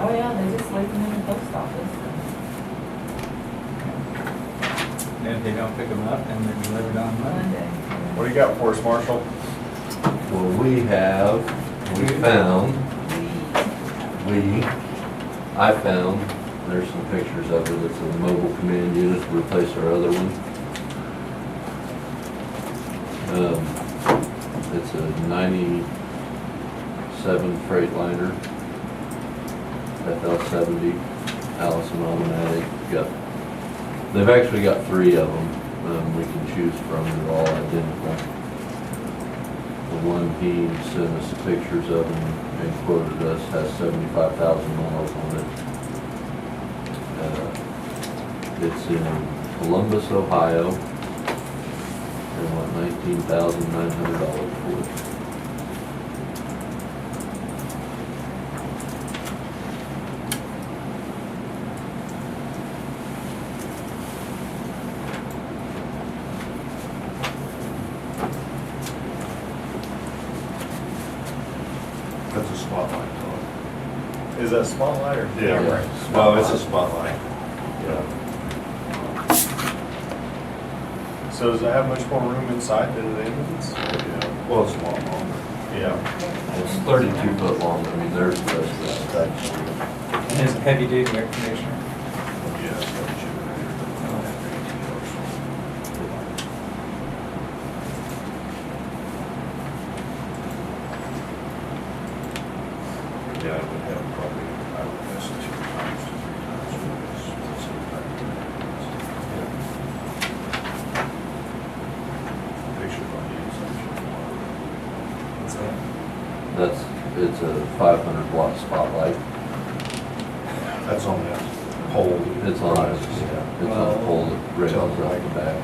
Oh, yeah, they just leave them in the post office. And if they don't pick them up, then they're delivered on Monday. Monday. What do you got for us, Marshall? Well, we found, I found, there's some pictures of it, it's a mobile command unit to replace our other one. It's a 97 Freightliner, FL70, Allison automatic. They've actually got 3 of them we can choose from, they're all identical. The one he sent us pictures of and quoted us has 75,000 miles on it. It's in Columbus, Ohio, and what, $19,900 for it. That's a spotlight, Todd. Is that Spotlight or? Yeah, right. Well, it's a spotlight. Yeah. So does it have much more room inside than the ambulance? Yeah. Well, it's a lot longer. Yeah. It's 32 foot long, I mean, there's the rest of that. And it's a heavy duty air conditioner. Yeah, it's got a generator. Yeah, it would have probably, I would guess, 2 times to 3 times what it's impact. Picture on the inside. What's that? It's a 500 watt spotlight. That's on that pole. It's on, yeah, it's on a pole that raises up the back.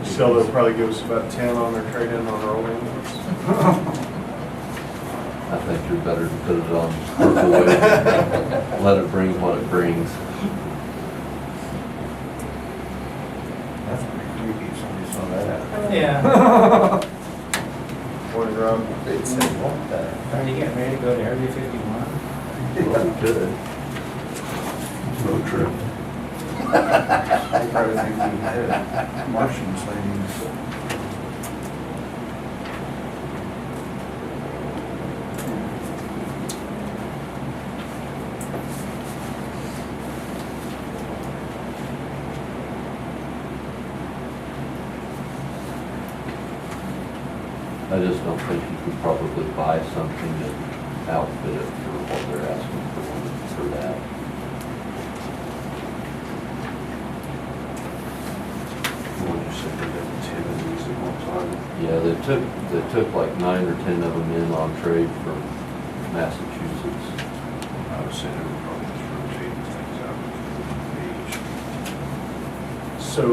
So they'll probably give us about 10 on their trade-in on our old ambulance. I think you're better to put it on purple wave. Let it bring what it brings. That's pretty creepy, if somebody saw that happen. Yeah. Morning, Rob. They'd say, what the? Are you getting ready to go to Area 51? Well, we could. Road trip. They probably think we had Martian sightings. I just don't think you could probably buy something and outfit it for what they're asking for that. What you said, they got 10 of these at one time. Yeah, they took like 9 or 10 of them in on trade from Massachusetts. I would say they were probably just rotating things out with age. So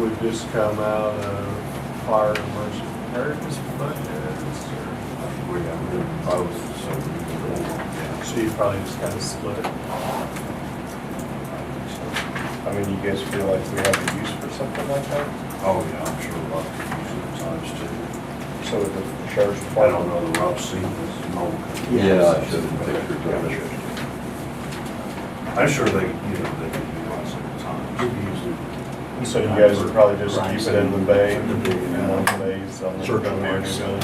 would this come out of fire and emergency preparedness budgets? We're doing both, so we can go on, yeah. So you probably just kind of split it? I mean, you guys feel like we have a use for something like that? Oh, yeah, I'm sure Rob could use it at times too. So with the sheriff's I department? don't know the Rob seen this mobile. Yeah, I showed them pictures of it. I'm sure they, you know, they could utilize it at times. And so you guys would probably just keep it in the bay, In the bay, yeah. on the bays, on the Search on the warrants. building?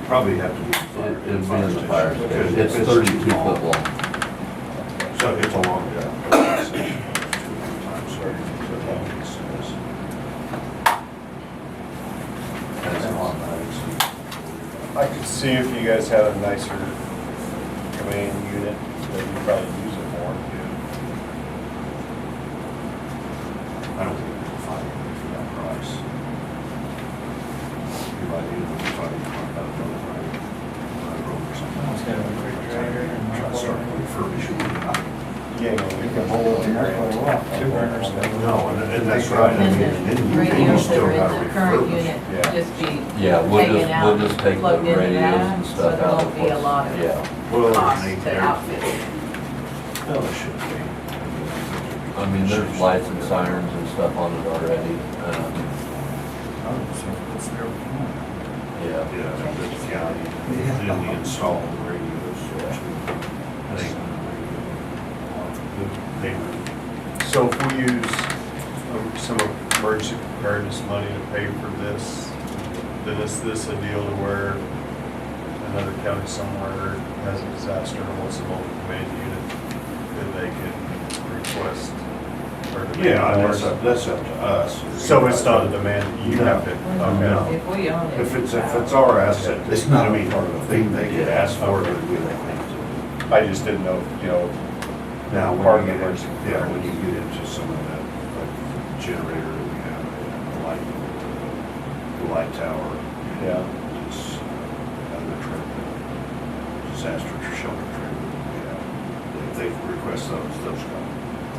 Probably have to be. It'd be in the fire station. It's 32 foot long. So it's a long job. Times 30, so long as it's- That's a lot, I could see if you guys had a nicer command unit, that you'd probably use it more. I don't think we can find it for that price. You might need to find it for about another right? Or something. It's got a refrigerator and Try to start refurbishing it. You ain't gonna We leave can it hold it in there for a while. 2 burners. No, and that's right. I And mean, the then you radios that still are in gotta the current refurbish. unit Yeah. just be Yeah, we'll taken out, just take the plugged into radios that, and so stuff there out. won't be a lot of Yeah. Well, cost there's an to eight outfit it. No, it should be. I mean, there's lights and sirens and stuff on it already. I would say it's there. Yeah. Yeah, the county, then we install the radios, which they So if we use some emergency preparedness money to pay for this, then is this a deal to where another county somewhere has a disaster and wants a mobile command unit, then they can request or demand Yeah, ours? that's up to us. So it's not a demand that you have to, No. okay. If we own it. If it's our asset, It's not I mean, part of they could ask for it, and we don't think I just didn't know, you know, so. Now, Part when of you get emergency into, yeah, when you get into some of that, like generator that we have, the light tower, yeah. this other trailer, disaster shelter trailer, yeah. If they request those come.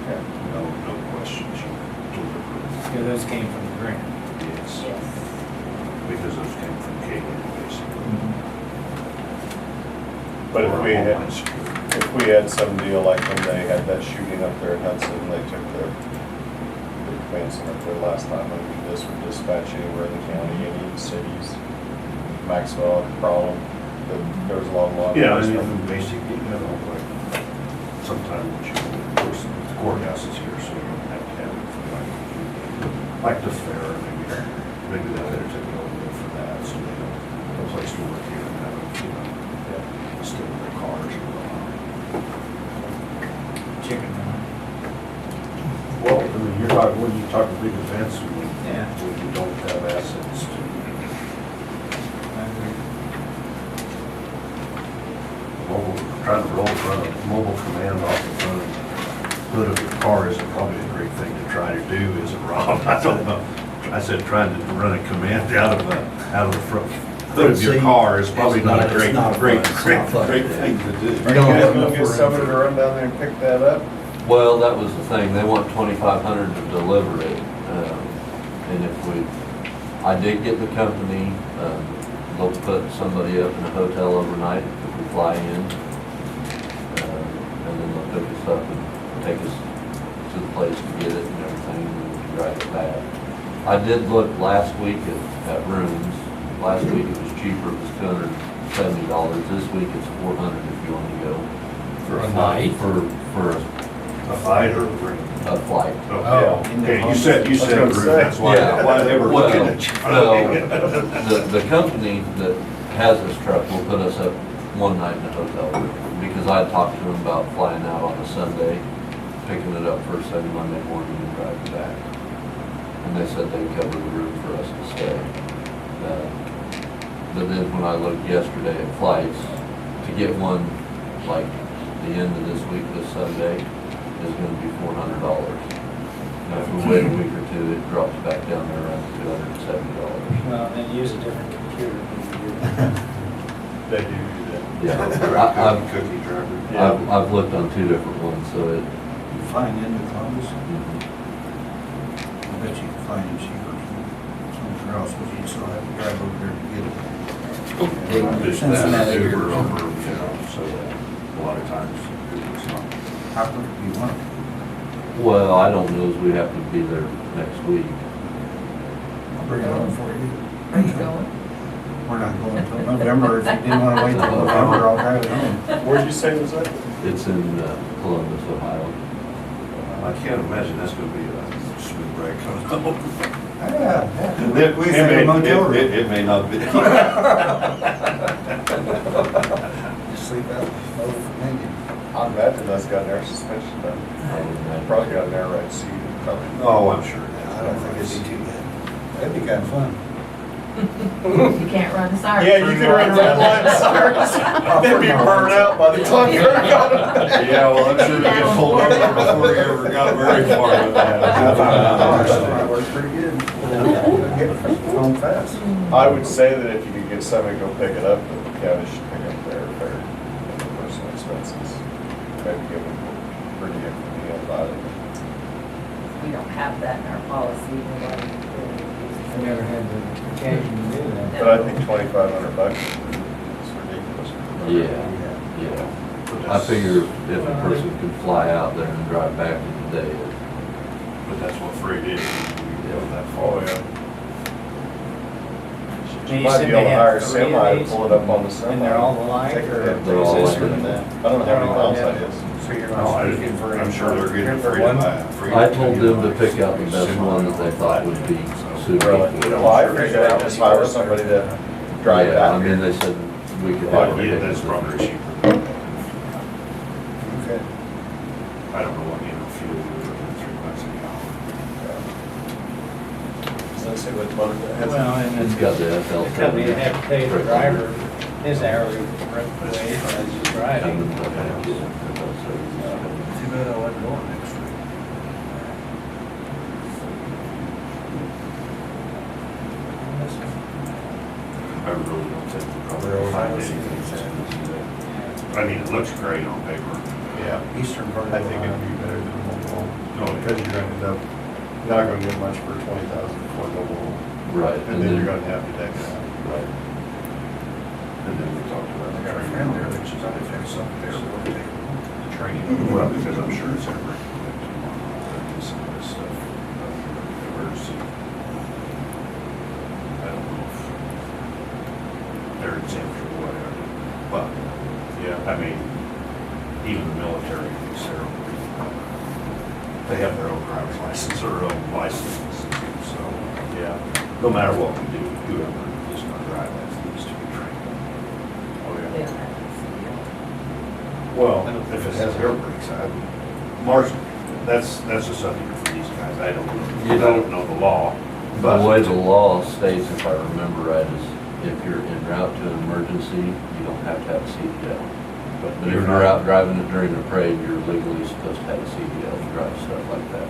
Okay. No questions, you deliver. Yeah, those came from the grant. Yes, Yes. because those came from Kagan, basically. But if Or we had, Homeland Security. if we had some deal like when they had that shooting up there in Hudson, they took the command center up there last time, and this would dispatch anywhere in the county, any of the cities. Maxwell, had a problem, that there was a long line. Yeah, and then basically, you know, like, sometimes you, of course, the courthouse is here, so you don't have to have it for like the fair, maybe they'll better take it over for that, so they have a place to work here and have, you know, still in their cars and whatnot. Chicken run. Well, I mean, you're talking, when you talk big events, Yeah. when you don't have assets to, I agree. trying to roll front, mobile command off the front hood of your car isn't probably a great thing to try to do, is it, Rob? I don't know. I said trying to run a command out of the front hood of your car is probably not a great thing to do. Are you guys gonna get somebody to run down there and pick that up? Well, that was the thing, they want 2,500 to deliver it, and if I did get the company, they'll put somebody up in a hotel overnight if we fly in, and then they'll pick us up and take us to the place to get it and everything, and we can drive it back. I did look last week at rooms, last week it was cheaper, it was $270, this week it's $400 if you want to go. For a night? For A fight or a ring? a flight. Oh, Yeah. okay, you said I was gonna room, say. that's why they were Well, looking at you. no, the company that has this truck will put us up one night in a hotel room, because I had talked to them about flying out on a Sunday, picking it up first thing Monday morning and driving back. And they said they'd cover the room for us to stay. But then when I looked yesterday at flights, to get one like the end of this week, this Sunday, is gonna be $400. Now, if we wait a week or two, it drops back down there around $270. Well, then use a different computer when you do that. They do that. Yeah, Cookie driver. I've looked on two different ones, so it, You flying into Columbus, I bet you can find it cheaper somewhere else, but you'd still have to drive over there to get it. Just that Cincinnati or Uber over, something. you know, so a lot of times it's not. How quick do you want it? well, I don't know as we have to be there next week. I'll bring it home for you. Are you going? We're not going until November. If you didn't want to wait till November, I'll drive it home. Where'd you say it was at? It's in Columbus, Ohio. I can't imagine that's gonna be a smooth ride coming home. Yeah. We stay in a motel room. It may not be. Just sleep out. Maybe. I imagine that's got an air suspension done. Probably got an air ride seat. Probably. Oh, I'm sure. I don't think it'd be too bad. That'd be kind of fun. You can't run sirens. Yeah, you could run red lights. They'd be burned out by the time you're out. Yeah, well, I'm sure they get pulled over before you ever got very far with that. That works pretty good. Get home fast. I would say that if you could get somebody to go pick it up, the county should pick up their personal expenses. Maybe give them per diem for the about it. We don't have that in our policy. Nobody really I uses never it. had the occasion to do that. But I think $2,500 is ridiculous. Yeah. I figure if a person could fly out there and drive back in the day, But that's what freight is, we go that Oh, far. yeah. You You might said be able they to had hire a 3 of semi to these, pull it up on the semi. and they're all alike, Take it or- down. They're all It's like than that. that. I don't know how many They're all miles that like is. So you're No, not I- speaking for. I'm sure they're getting for free one. to buy. Free I to told get them to like pick out the best semi one that they thought would be suitable. Really? Well, I figured I'd just hire somebody to drive it Yeah, I out mean, here. they said we could Well, have. yeah, it. that's probably cheaper. Okay. I don't know what, fuel, we're looking at $3 a gallon. So let's see what motor that has. Well, and It's then got the FL. the company would have to pay the driver his hourly rate as he's driving. Too bad I wasn't going next week. I really don't think we'll probably Really? find anything that, I mean, it looks great on paper. Yeah, Eastern part of I think it'd Ohio. be better than mobile home. No, Because you're gonna end up, not gonna get much for 20,000 for mobile home. Right. And then you're gonna have to deck it out. Right. And then we talked about I the got a training. friend there that she's on a fix up there. We'll take her. The training, well, because I'm sure it's every, some of this stuff, emergency. I don't know if they're exempt or whatever, but, yeah, I mean, even the military, they have their own driver's license or their own license, so, Yeah. no matter what we do, whoever is gonna drive that needs to be trained. Oh, They yeah. don't have to see it. Well, If it has air brakes, Marsh, that's a subject for these guys, I don't You don't- know the law. The way the law states, if I remember right, is if you're en route to an emergency, you don't have to have a CDL. But if you're out driving it during a parade, you're legally supposed to have a CDL to drive stuff like that.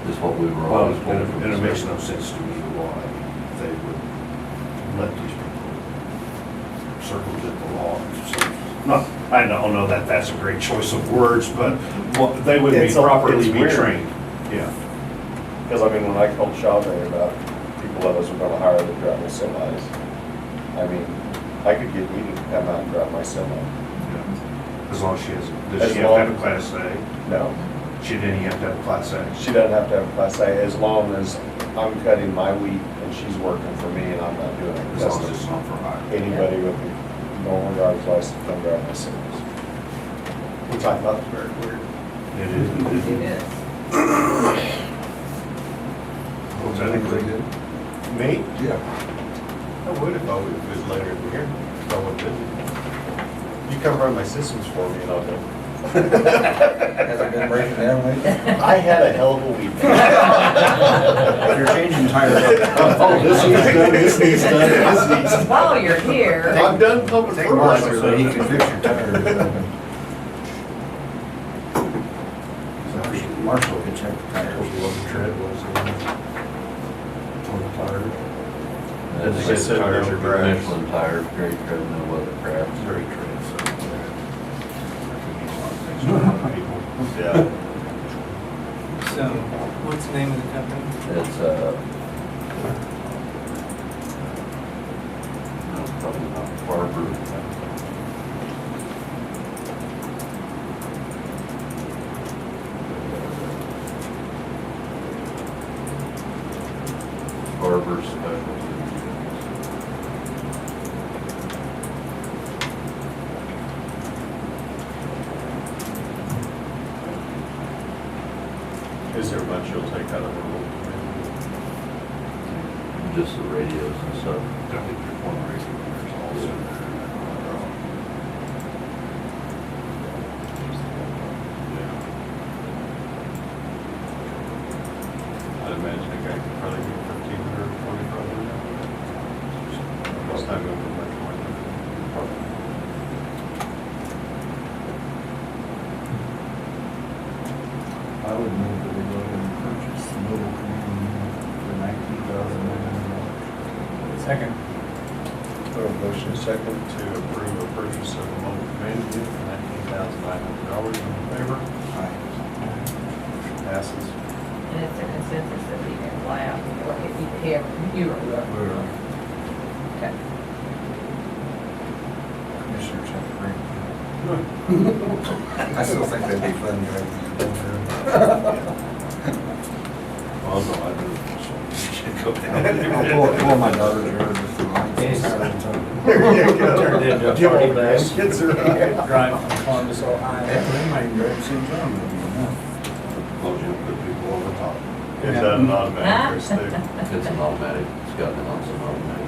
Is what we were Well, always told. from and it the makes no service. sense to me why they would let these people circumvent the law. So, not, I don't know that that's a great choice of words, but they would be It's properly be weird. trained. Yeah. Because I mean, when I called Chavez about people that was gonna hire to drive my semis, I mean, I could get Edie to come out and drive my semi. As long as she has, As does she have to have a long- class A? No, She didn't have to have a class A. she doesn't have to have a class A as long as I'm cutting my wheat and she's working for me and I'm not doing it. As long as it's not for hire. Anybody with a normal driver's license can drive my semis. Which I thought was very weird. It is. It is. What's that agree? Me? Yeah. I would if I was later in the year. If I wasn't busy. You come run my systems for me and I'll go. Has it been breaking down lately? I had a hell of a week. If you're changing tires. Oh, this needs done, this needs done, this needs. While you're here, I'm done pumping Take Marshall fertilizer. so he can fix your tires. Marshall can check the tires. That's They just said tires no are grass. Michelin tires, great tread, no weathercraft. Very true, so. That could mean a lot of things to a lot of people. Yeah. So, what's the name of the company? It's, no, probably not Barber. Barber Specialty. Is there much you'll take out of the rule? Just the radios and stuff. I think your fundraising is also in there. I'd imagine a guy could probably get 1,500 or 2,500 now. It's not going for much more than I would move that we go ahead and purchase the mobile command for $19,900. Second. We have a motion second to approve a purchase of a mobile command unit for $19,900. In favor? Aye. Passes. and it's a consensus that we can fly out and work if you pay a computer. Okay. Commissioners have to bring. I still think that'd be fun driving. go down. Pull my daughter's hair just for mine. Yes. There you go. Turned into a Give party all the bus. kids are right. Drive from Columbus, Heck, Ohio. they might grab the same time, but enough. Close you, put people over top. Is that an automatic, Chris, too? It's an automatic, it's got an awesome automatic.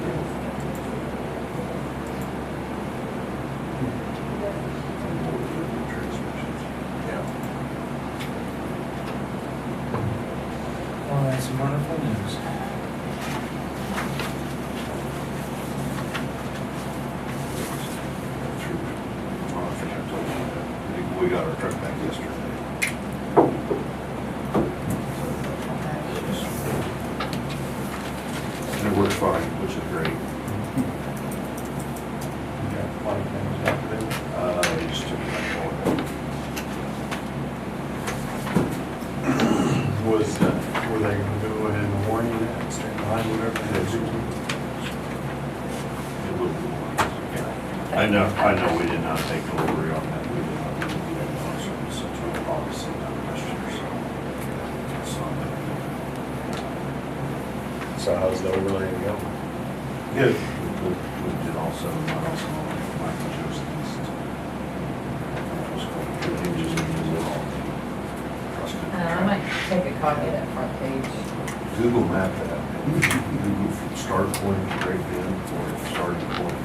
Yeah. Well, that's some wonderful news. I think I told you that. We got our truck back yesterday. And it works fine, which is great. Yeah, a lot of things you have to do. They just took it back on. Were they gonna go ahead and warn you that, stand behind whatever they do? It will be one. Yeah. I know we did not take delivery on that. We did not do that on service until obviously not last year, so. It's not that So how's the overlay go? good. We did also, miles on Michael Joe's East. That was cool. He just used it all. Trust it. I might take a copy of that front page. Google map that. Google from start point to Great Bend or starting point,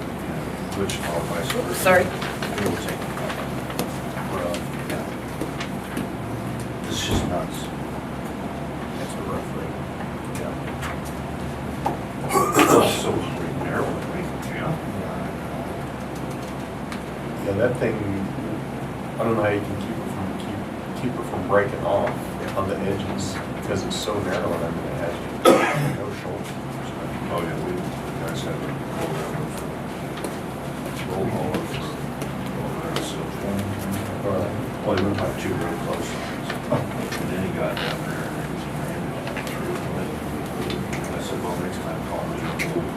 Wichita, vice versa. Sorry. It will take a while. Well, yeah. It's just nuts. That's a rough road. It's so narrow, I think, yeah. Yeah, that thing, I don't know how you can keep it from breaking off on the edges, because it's so narrow, and I mean, it has no shoulders. Oh, yeah, we, the guys have a roll over for, roll over for, so. Well, he went by two very close lines. And then he got down there and he was ran through it. I said, well, next time call me, we'll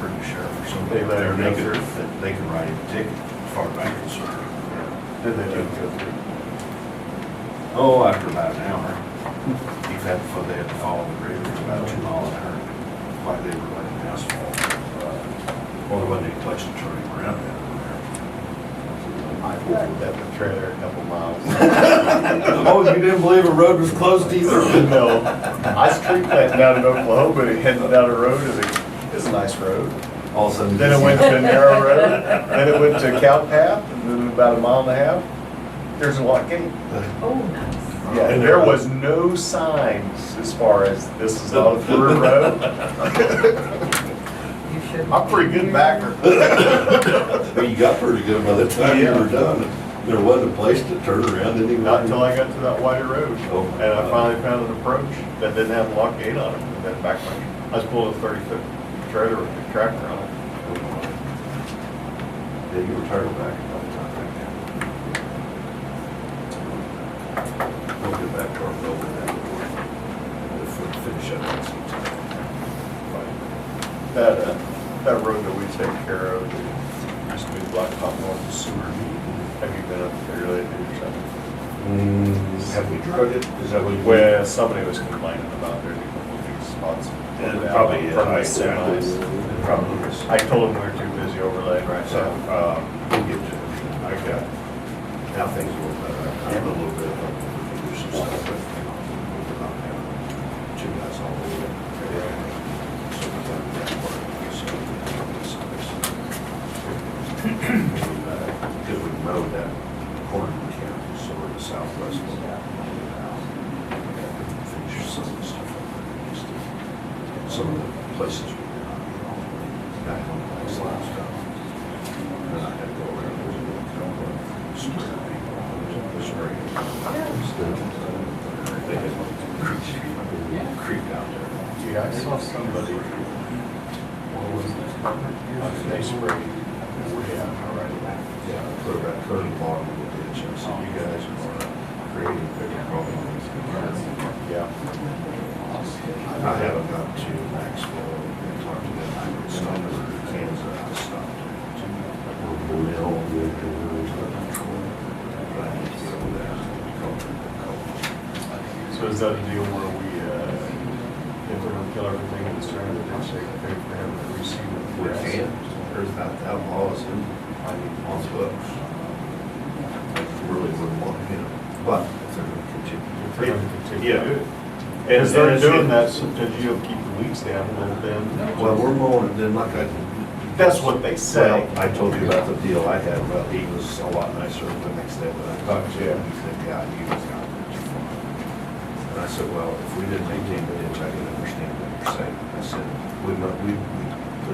bring the sheriff or something. They let him They go could, they could write him a ticket far back as far. Did they do go through? Oh, after about an hour. He had, they had to follow the grader, it was about 2 miles an hour. Why they were letting asphalt. Well, there wasn't any place to turn him around down there. I pulled that with trailer a couple miles. Oh, you didn't believe a road was closed either? No, I street planted down in Oklahoma, and heading down a road, and it's a nice road. All of a sudden. Then it went to a narrow road, then it went to a cow path, and then about a mile and a half, there's a lock gate. Oh, nice. Yeah, and there was no signs as far as this is not a through road. You should. I'm a pretty good backer. Well, you got pretty good by the time you were done. There wasn't a place to turn around, didn't even. Not until I got to that wider road. Oh, my And I God. finally found an approach that didn't have a lock gate on it, and then back I was pulling a 30-foot trailer with a tractor on it. Yeah, you were turtle back about the time back down. We'll get back to our building now. We'll finish up on some time. That road that we take care of, it used to be Blacktop North of Sewer. Have you been up there lately or something? Have we drug it? Is that what you? Well, somebody was complaining about there, these spots. It probably is. From the I- semis. It probably is. I told him we were too busy overlaying. Right, so, we'll get to it. I got, now things are a little better. I have a little bit of, we can do some stuff, but, we're not having two guys all the way. So we got that part, so because we mowed that corner of the county, so we're the southwest one. Finish some of the stuff up there, just some of the places we did not, back on the last stuff. Then I had to go around and spray people, spray. They had creep out there. Yeah, I saw somebody, what was it? They sprayed, yeah, all right. Yeah, put that curtain bottom of the ditch, and so you guys are creating bigger problems. Yeah. I haven't got to Maxville and talked to them, I would stop at Kansas, I stopped. Mill, but I need to go there. So is that a deal where we, if if they're gonna kill everything and turn it, then they can pay for him to receive it. We can't, there's about that laws in, on the books. Really wouldn't want him, but if they're gonna continue. If they're gonna continue to do it. And Because they're it's- doing that, sometimes you'll keep the weeds down a little bit. Well, we're mowing, and then like I. That's what they say. Well, I told you about the deal I had, well, he was a lot nicer the next day when I talked to him. He said, yeah, you guys got it. And I said, well, if we didn't maintain the ditch, I could understand what you're saying. I said, we put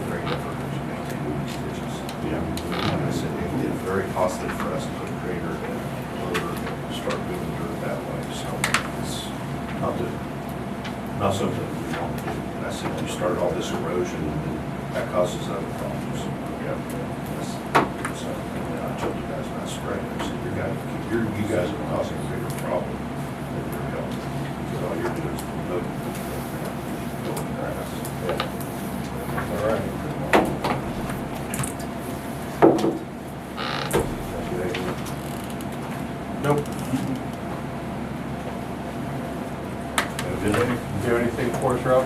very effort into maintaining these ditches. Yeah. And I said, it's very costly for us to put a grader and loader and start moving dirt that way, so it's not something we want to do. And I said, you start all this erosion and then that causes other problems. Yeah. So, and I told you guys last spring, I said, you guys are causing a bigger problem than you're helping. Because all you're doing is moving grass. All right. Nope. Did they? Do anything for us, Rob?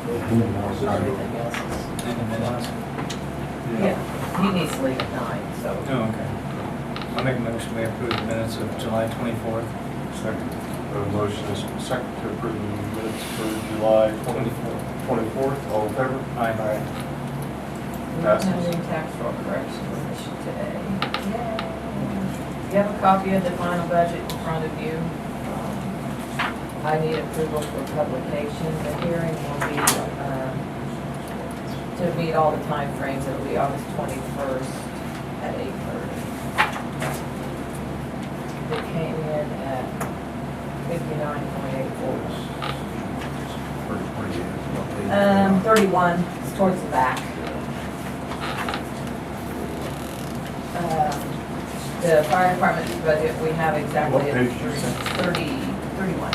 Everything else is, In the minutes. yeah, he needs to leave at 9, so. Oh, okay. I'll make a motion, we approve the minutes of July 24th. Second. A motion is second to approve the minutes for July 24th. All in favor? Aye. We don't have any tax roll corrections today. Yay. You have a copy of the final budget in front of you. I need approval for publication. The hearing will be, to meet all the timeframes, it'll be August 21st at 8:30. It came in at 59.84. 31, it's towards the back. The fire department's budget, we have exactly What page is that? 31.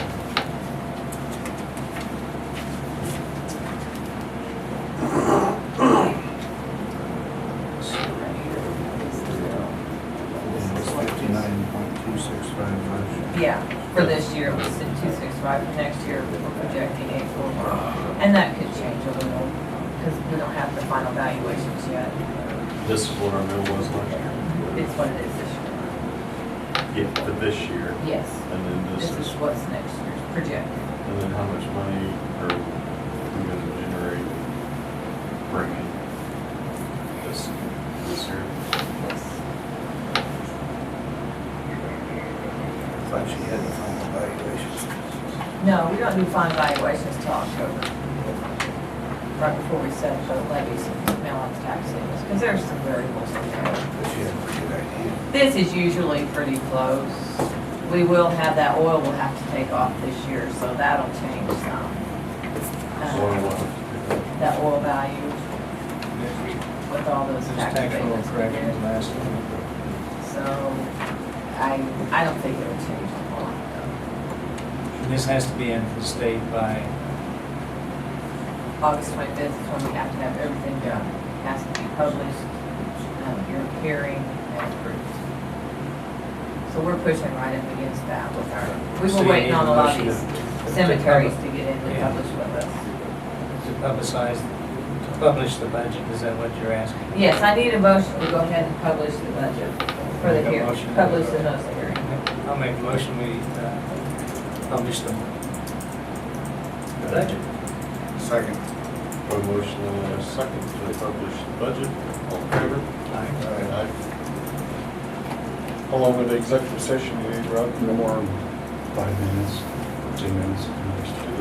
It's 59.265. Yeah, for this year, it was at 265, for next year, we're projecting 844. And that could change a little, because we don't have the final valuations yet. This is what our mill was last year. It's what it is this year. Yeah, for this year. Yes, And then this is what's next year's projected. And then how much money are we gonna generate, bring in this year? Yes. Thought she had the final valuations. No, we don't do final valuations till October. Right before we set the levies and mail out the tax statements, because there's some variables in there. But she had a pretty good idea. This is usually pretty close. We will have that oil we'll have to take off this year, so that'll change some. That oil value with all those There's tax tax roll payments. we corrections did. last week. So I don't think it'll change a whole lot. This has to be in the state by, August 25th is when we have to have everything done. It has to be published, your hearing and approved. So we're pushing right up against that with our, we So were you waiting need on a a lot of motion these to cemeteries to get in and Yeah. publish with us. to publish the budget, is that what you're asking? Yes, I need a motion to go ahead and publish the budget for the Make a hearing, motion. publish the notice of hearing. I'll make a motion, we publish the budget. Second. A motion and a second to publish the budget. All in favor? Aye. Aye. How long of the executive session you need, Rob? No more than 5 minutes, 10 minutes. To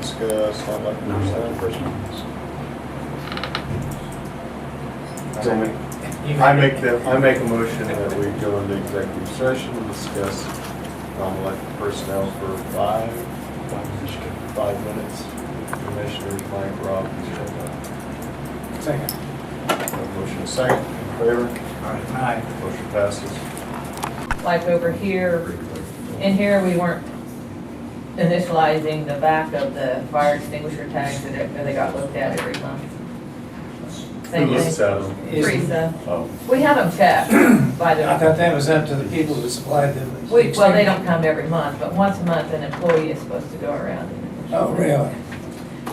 discuss, how about Not like the personnel? first ones. So I make a motion that we go into executive session and discuss non-elected personnel for 5 minutes. Commissioners Mike, Rob, and Joe. Second. Motion is second, in favor? Aye. Motion passes. Like over here, in here, we weren't initializing the back of the fire extinguisher tags that they got looked at every month. Who Same looks thing. at them? Teresa. Oh, We have them checked by I the, thought that was up to the people who supplied them. well, they don't come every month, but once a month, an employee is supposed to go around. Oh, really?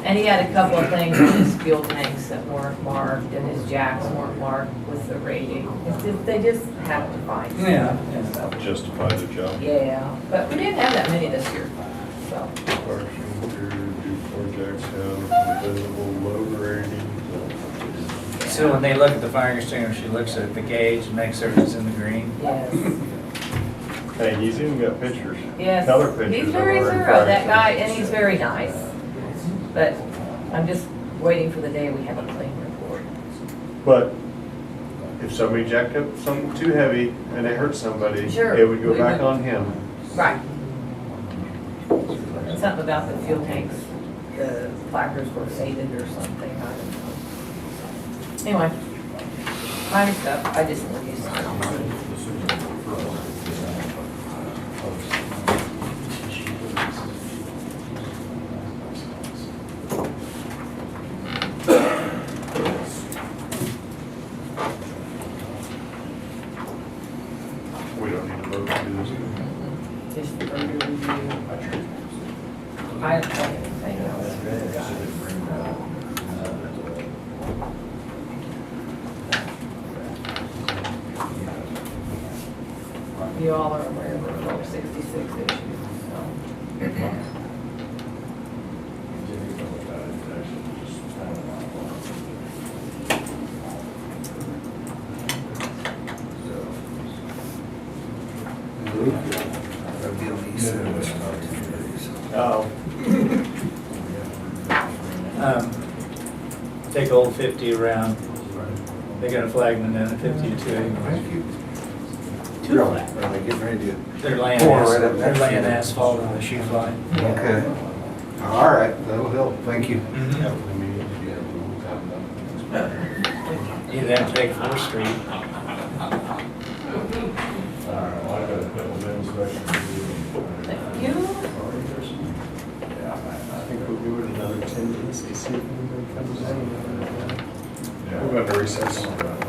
And he had a couple of things on his fuel tanks that weren't marked, and his jacks weren't marked with the rating. It's just, they just have to find. something. Yeah. justify the job. Yeah, but we didn't have that many this year, so. Park shooter, do projects have visible load rating? So when they look at the fire extinguisher, she looks at the gauge and makes sure it's in the green. Yes, Hey, he's even got pictures. yes. Color pictures. He's of very our thorough, that guy, infractions. and he's very nice. But I'm just waiting for the day we have a clean report. But if somebody jacked up something too heavy and it hurt somebody, Sure, it would go we back would. on him. Right. And something about the fuel tanks, the placards were faded or something, I don't know. Anyway, minor stuff, I just need you to sign off on it. We don't need to vote to do this. Just for your review. I don't have anything else. You all are aware of the 1266 issue, so. That'll be on East Side, it's about 2 days. Oh, Take Old 50 around. They got a flagman down at 50 to 2 Thank you. Two Are they getting ready to? They're laying, Pour right up they're next laying to you. asphalt on the shoot line. Okay. All right, that'll help, thank you. You then take 4th Street. Thank you. I think we'll give it another 10 minutes to see if anybody comes in. We're going to recess.